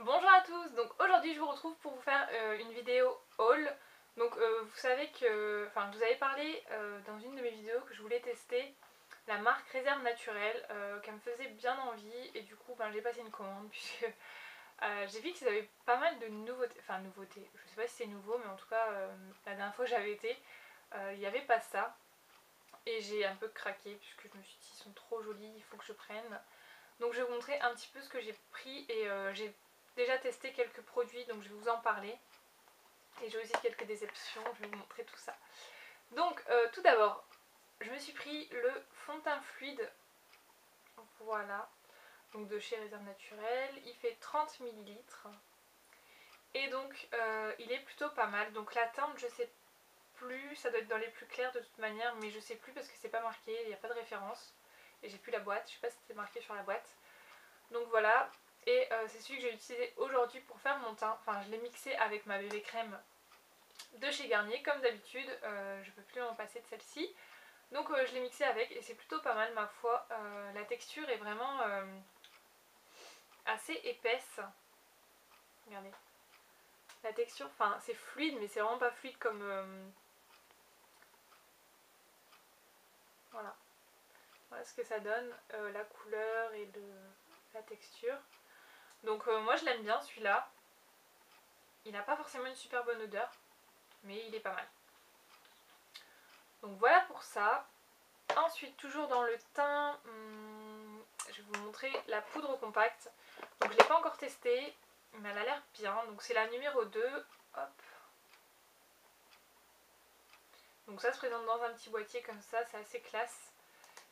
Bonjour à tous, donc aujourd'hui je vous retrouve pour vous faire une vidéo haul. Donc vous savez que, enfin je vous avais parlé dans une de mes vidéos que je voulais tester la marque Réserve Naturelle, qu'elle me faisait bien envie et du coup j'ai passé une commande puisque j'ai vu qu'ils avaient pas mal de nouveautés, enfin nouveautés, je sais pas si c'est nouveau mais en tout cas la dernière fois que j'avais été, il n'y avait pas ça et j'ai un peu craqué puisque je me suis dit ils sont trop jolis, il faut que je prenne. Donc je vais vous montrer un petit peu ce que j'ai pris et j'ai déjà testé quelques produits donc je vais vous en parler. Et j'ai aussi quelques déceptions, je vais vous montrer tout ça. Donc tout d'abord, je me suis pris le fond de teint fluide, voilà, donc de chez Réserve Naturelle. Il fait 30 ml et donc il est plutôt pas mal. Donc la teinte je sais plus, ça doit être dans les plus clairs de toute manière, mais je sais plus parce que c'est pas marqué, il n'y a pas de référence. Et j'ai plus la boîte, je sais pas si c'était marqué sur la boîte. Donc voilà, et c'est celui que j'ai utilisé aujourd'hui pour faire mon teint. Enfin, je l'ai mixé avec ma bébé crème de chez Garnier, comme d'habitude. Je peux plus m'en passer de celle-ci. Donc je l'ai mixé avec et c'est plutôt pas mal ma foi. La texture est vraiment assez épaisse. Regardez. La texture, enfin c'est fluide, mais c'est vraiment pas fluide comme... voilà. Voilà ce que ça donne, la couleur et la texture. Donc moi je l'aime bien celui-là. Il n'a pas forcément une super bonne odeur, mais il est pas mal. Donc voilà pour ça. Ensuite, toujours dans le teint, je vais vous montrer la poudre compacte. Donc je ne l'ai pas encore testée, mais elle a l'air bien. Donc c'est la numéro 2. Hop. Donc ça se présente dans un petit boîtier comme ça, c'est assez classe.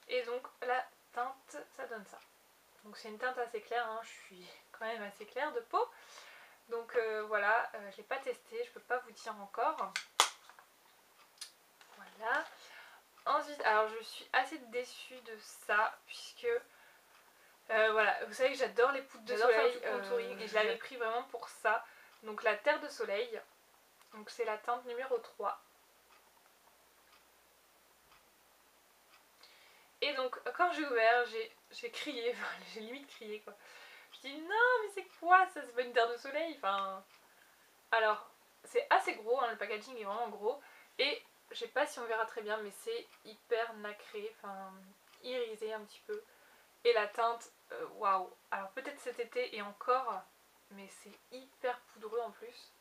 Et donc la teinte, ça donne ça. Donc c'est une teinte assez claire, hein. Je suis quand même assez claire de peau. Donc voilà, je ne l'ai pas testé, je ne peux pas vous dire encore. Voilà. Ensuite, alors je suis assez déçue de ça, puisque voilà, vous savez que j'adore les poudres de soleil, faire du contouring, et je l'avais pris vraiment pour ça. Donc la terre de soleil, donc c'est la teinte numéro 3. Et donc quand j'ai ouvert, j'ai crié, enfin j'ai limite crié quoi. Je dis non mais c'est quoi ça, c'est pas une terre de soleil, enfin... Alors, c'est assez gros, hein, le packaging est vraiment gros, et je sais pas si on verra très bien, mais c'est hyper nacré, enfin irisé un petit peu. Et la teinte, waouh. Alors peut-être cet été et encore, mais c'est hyper poudreux en plus.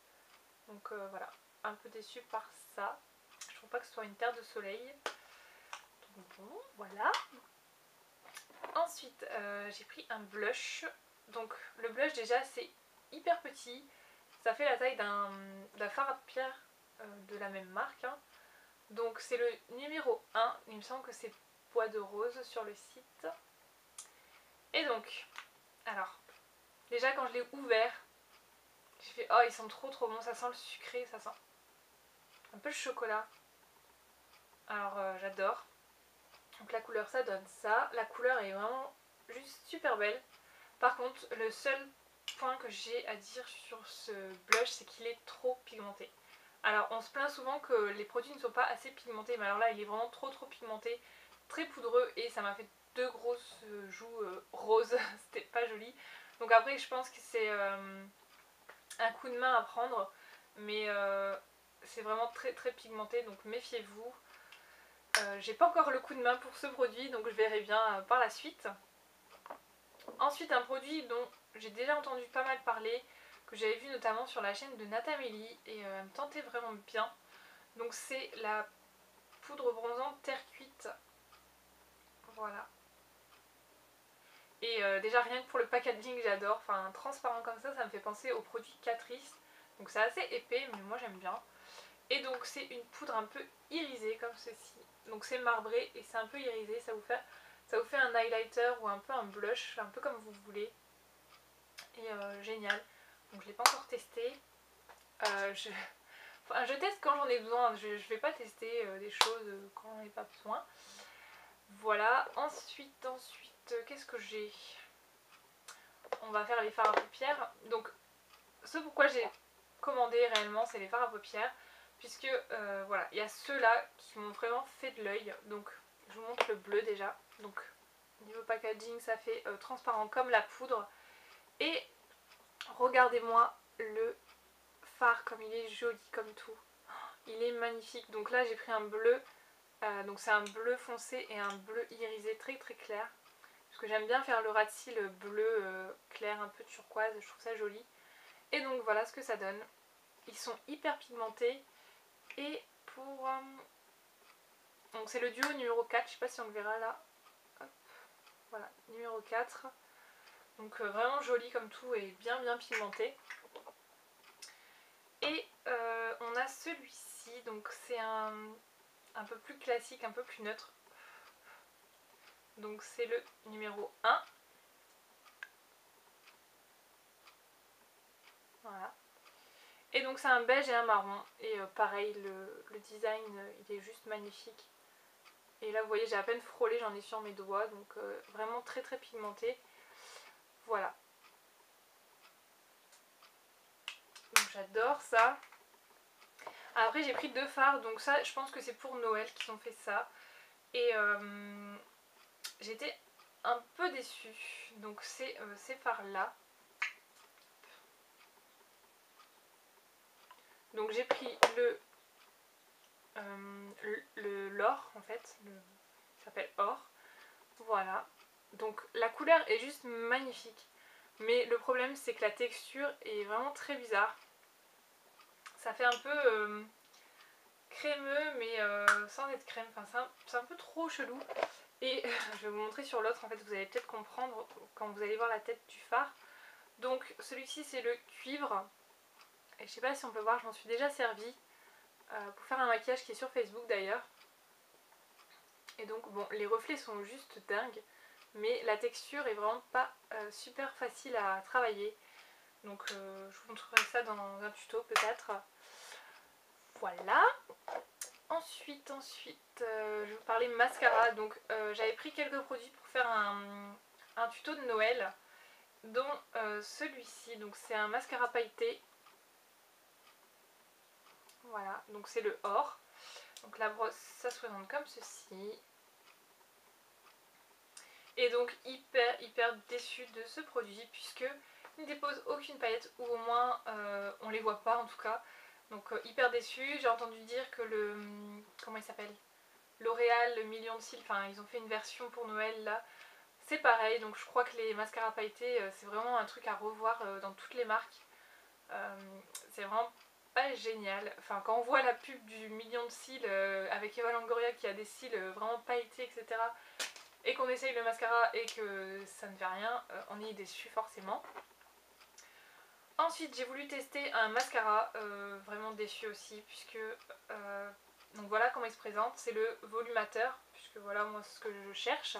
Donc voilà, un peu déçue par ça. Je trouve pas que ce soit une terre de soleil. Donc bon, voilà. Ensuite, j'ai pris un blush. Donc le blush déjà c'est hyper petit. Ça fait la taille d'un fard à paupières de la même marque, hein. Donc c'est le numéro 1. Il me semble que c'est Bois de Rose sur le site. Et donc, alors, déjà quand je l'ai ouvert, j'ai fait oh ils sont trop bons, ça sent le sucré, ça sent un peu le chocolat. Alors j'adore. Donc la couleur ça donne ça. La couleur est vraiment juste super belle. Par contre le seul point que j'ai à dire sur ce blush c'est qu'il est trop pigmenté. Alors on se plaint souvent que les produits ne sont pas assez pigmentés, mais alors là il est vraiment trop pigmenté, très poudreux et ça m'a fait deux grosses joues roses, c'était pas joli. Donc après je pense que c'est un coup de main à prendre, mais c'est vraiment très pigmenté donc méfiez-vous. J'ai pas encore le coup de main pour ce produit donc je verrai bien par la suite. Ensuite un produit dont j'ai déjà entendu pas mal parler, que j'avais vu notamment sur la chaîne de Natamélie et elle me tentait vraiment bien. Donc c'est la poudre bronzante terre cuite. Voilà. Et déjà rien que pour le packaging j'adore, enfin transparent comme ça me fait penser au produit Catrice. Donc c'est assez épais mais moi j'aime bien. Et donc c'est une poudre un peu irisée comme ceci. Donc c'est marbré et c'est un peu irisé, ça vous fait un highlighter ou un peu un blush, un peu comme vous voulez. Et génial. Donc je ne l'ai pas encore testé. Enfin, je teste quand j'en ai besoin, je vais pas tester des choses quand j'en ai pas besoin. Voilà, ensuite, qu'est-ce que j'ai? On va faire les fards à paupières. Donc ce pourquoi j'ai commandé réellement c'est les fards à paupières. Puisque voilà, il y a ceux-là qui m'ont vraiment fait de l'œil. Donc je vous montre le bleu déjà. Donc niveau packaging ça fait transparent comme la poudre. Et regardez-moi le fard comme il est joli comme tout. Il est magnifique. Donc là j'ai pris un bleu, donc c'est un bleu foncé et un bleu irisé très très clair. Parce que j'aime bien faire le ras de cils bleu clair, un peu turquoise, je trouve ça joli. Et donc voilà ce que ça donne. Ils sont hyper pigmentés. Et pour... donc c'est le duo numéro 4, je sais pas si on le verra là. Hop. Voilà, numéro 4. Donc vraiment joli comme tout et bien bien pigmenté. Et on a celui-ci, donc c'est un peu plus classique, un peu plus neutre. Donc c'est le numéro 1. Voilà. Et donc c'est un beige et un marron. Et pareil, le design, il est juste magnifique. Et là vous voyez, j'ai à peine frôlé, j'en ai sur mes doigts. Donc vraiment très très pigmenté. Voilà. Donc j'adore ça. Après j'ai pris 2 fards, donc ça je pense que c'est pour Noël qu'ils ont fait ça. Et j'étais un peu déçue. Donc c'est ces fards là. Donc j'ai pris l'or en fait, ça s'appelle or. Voilà. Donc la couleur est juste magnifique. Mais le problème c'est que la texture est vraiment très bizarre. Ça fait un peu crémeux mais sans être crème. Enfin c'est un peu trop chelou. Et je vais vous montrer sur l'autre, en fait vous allez peut-être comprendre quand vous allez voir la tête du fard. Donc celui-ci c'est le cuivre. Et je sais pas si on peut voir, je m'en suis déjà servi pour faire un maquillage qui est sur Facebook d'ailleurs. Et donc bon, les reflets sont juste dingues, mais la texture est vraiment pas super facile à travailler. Donc je vous montrerai ça dans un tuto peut-être. Voilà. Ensuite, je vais vous parler mascara. Donc j'avais pris quelques produits pour faire un tuto de Noël, dont celui-ci. Donc c'est un mascara pailleté. Voilà, donc c'est le or. Donc la brosse, ça se présente comme ceci. Et donc hyper déçue de ce produit puisque il ne dépose aucune paillette, ou au moins on les voit pas en tout cas. Donc hyper déçue. J'ai entendu dire que comment il s'appelle, L'Oréal, le million de cils, enfin ils ont fait une version pour Noël là. C'est pareil, donc je crois que les mascaras pailletés c'est vraiment un truc à revoir dans toutes les marques. C'est vraiment pas génial. Enfin quand on voit la pub du million de cils avec Eva Longoria qui a des cils vraiment pailletés etc. et qu'on essaye le mascara et que ça ne fait rien, on est déçu forcément. Ensuite j'ai voulu tester un mascara, vraiment déçu aussi puisque donc voilà comment il se présente, c'est le volumateur puisque voilà moi c'est ce que je cherche.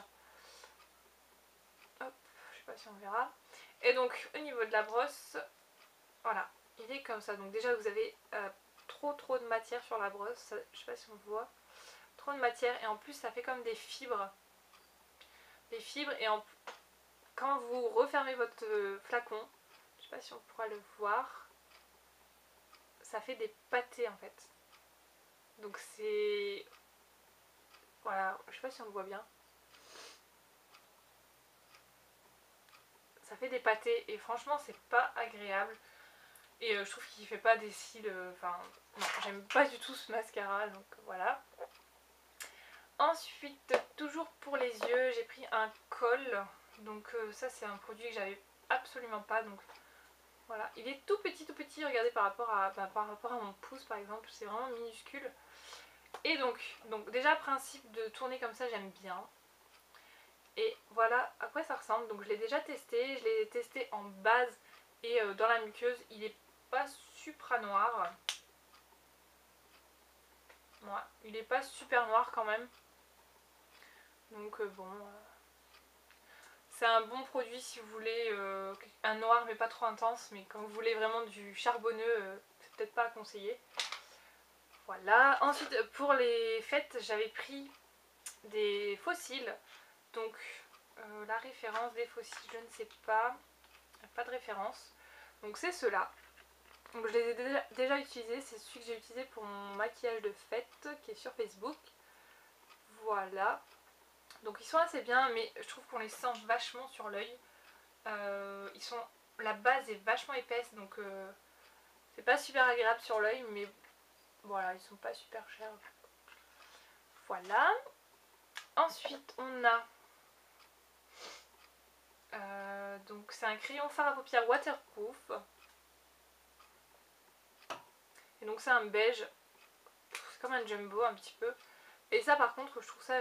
Hop, je sais pas si on verra. Et donc au niveau de la brosse, voilà, il est comme ça. Donc déjà vous avez trop de matière sur la brosse, ça, je sais pas si on voit, trop de matière et en plus ça fait comme des fibres. Des fibres et quand vous refermez votre flacon, je sais pas si on pourra le voir, ça fait des pâtés en fait. Donc c'est... Voilà, je sais pas si on le voit bien. Ça fait des pâtés et franchement c'est pas agréable. Et je trouve qu'il fait pas des cils, enfin non, j'aime pas du tout ce mascara, donc voilà. Ensuite, toujours pour les yeux, j'ai pris un col. Donc ça c'est un produit que j'avais absolument pas, donc voilà. Il est tout petit, regardez par rapport à mon pouce par exemple, c'est vraiment minuscule. Et donc déjà principe de tourner comme ça j'aime bien. Et voilà à quoi ça ressemble. Donc je l'ai déjà testé, je l'ai testé en base et dans la muqueuse, il est pas supra noir. Ouais, il est pas super noir quand même. Donc bon, c'est un bon produit si vous voulez un noir mais pas trop intense, mais quand vous voulez vraiment du charbonneux, c'est peut-être pas à conseiller. Voilà. Ensuite pour les fêtes j'avais pris des fossiles. Donc la référence des fossiles je ne sais pas, il n'y a pas de référence. Donc c'est ceux-là. Donc je les ai déjà utilisés, c'est celui que j'ai utilisé pour mon maquillage de fête qui est sur Facebook. Voilà. Donc ils sont assez bien mais je trouve qu'on les sent vachement sur l'œil. Ils sont la base est vachement épaisse, donc c'est pas super agréable sur l'œil, mais voilà, ils sont pas super chers. Voilà. Ensuite, on a donc c'est un crayon fard à paupières waterproof. Et donc c'est un beige, c'est comme un jumbo un petit peu. Et ça par contre je trouve ça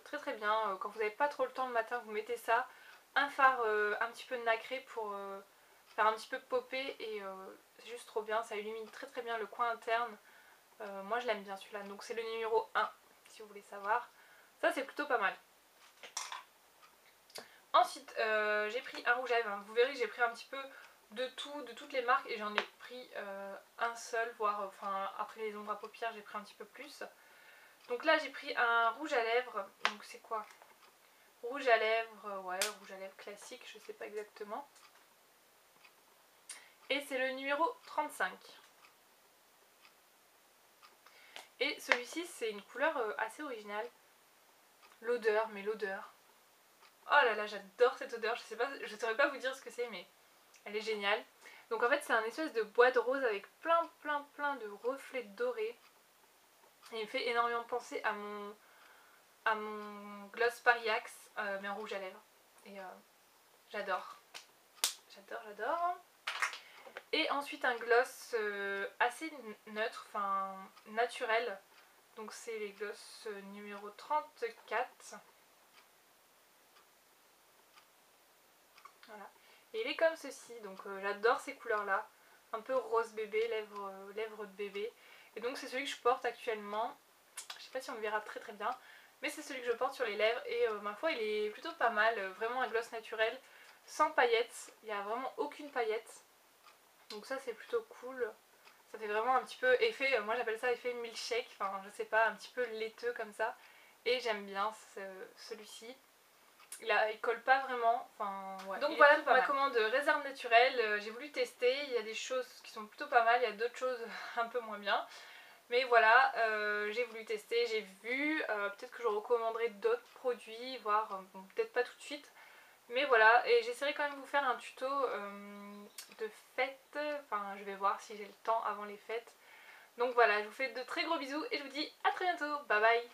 très très bien, quand vous n'avez pas trop le temps le matin vous mettez ça, un fard un petit peu nacré pour faire un petit peu popper et c'est juste trop bien, ça illumine très très bien le coin interne. Moi je l'aime bien celui-là, donc c'est le numéro 1 si vous voulez savoir. Ça c'est plutôt pas mal. Ensuite j'ai pris un rouge à lèvres, vous verrez j'ai pris un petit peu de tout, de toutes les marques et j'en ai pris un seul, voire enfin après les ombres à paupières j'ai pris un petit peu plus. Donc là j'ai pris un rouge à lèvres, donc c'est quoi? Rouge à lèvres, ouais, rouge à lèvres classique, je sais pas exactement. Et c'est le numéro 35. Et celui-ci c'est une couleur assez originale. L'odeur, mais l'odeur. Oh là là, j'adore cette odeur, je sais pas, je saurais pas vous dire ce que c'est, mais elle est géniale. Donc en fait c'est un espèce de bois de rose avec plein de reflets dorés. Et il me fait énormément penser à mon gloss Paris Axe, mais en rouge à lèvres. Et j'adore. J'adore. Et ensuite un gloss assez neutre, enfin naturel. Donc c'est les gloss numéro 34. Voilà. Et il est comme ceci, donc j'adore ces couleurs là. Un peu rose bébé, lèvres de bébé. Et donc c'est celui que je porte actuellement. Je sais pas si on le verra très très bien. Mais c'est celui que je porte sur les lèvres et ma foi il est plutôt pas mal. Vraiment un gloss naturel, sans paillettes. Il n'y a vraiment aucune paillette. Donc ça c'est plutôt cool. Ça fait vraiment un petit peu effet, moi j'appelle ça effet milkshake, enfin je sais pas, un petit peu laiteux comme ça. Et j'aime bien celui-ci. Il colle pas vraiment, enfin ouais. Donc voilà pour ma commande réserve naturelle, j'ai voulu tester, il y a des choses qui sont plutôt pas mal, il y a d'autres choses un peu moins bien. Mais voilà, j'ai voulu tester, j'ai vu, peut-être que je recommanderai d'autres produits, voire bon, peut-être pas tout de suite. Mais voilà, et j'essaierai quand même de vous faire un tuto de fête, enfin je vais voir si j'ai le temps avant les fêtes. Donc voilà, je vous fais de très gros bisous et je vous dis à très bientôt, bye bye.